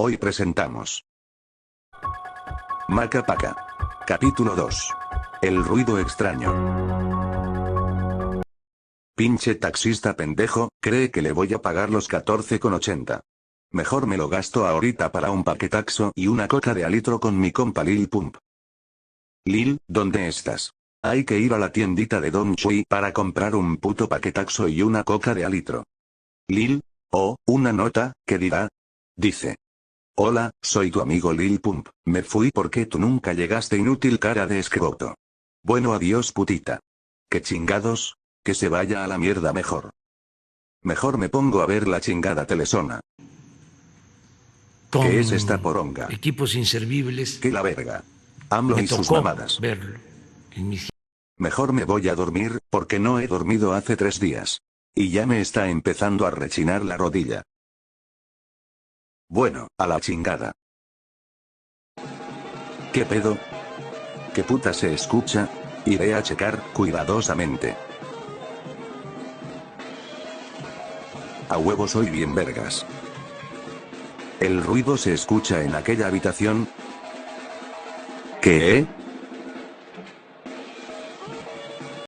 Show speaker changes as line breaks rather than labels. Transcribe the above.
Hoy presentamos Maca Paca. Capítulo 2. El ruido extraño. Pinche taxista pendejo, cree que le voy a pagar los 14,80. Mejor me lo gasto ahorita para un paquetaxo y una coca de a litro con mi compa Lil Pump. Lil, ¿dónde estás? Hay que ir a la tiendita de Don Chui para comprar un puto paquetaxo y una coca de a litro. Lil, una nota, ¿qué dirá? Dice. Hola, soy tu amigo Lil Pump, me fui porque tú nunca llegaste, inútil cara de escroto. Bueno, adiós putita. ¿Qué chingados? Que se vaya a la mierda mejor. Mejor me pongo a ver la chingada telesona. ¿Qué es esta
Con
poronga?
equipos inservibles.
¿Qué la verga? AMLO
Me
y sus
tocó
mamadas.
verlo en mis...
Mejor me voy a dormir, porque no he dormido hace 3 días. Y ya me está empezando a rechinar la rodilla. Bueno, a la chingada. ¿Qué pedo? ¿Qué puta se escucha? Iré a checar, cuidadosamente. A huevo soy bien vergas. ¿El ruido se escucha en aquella habitación? ¿Qué?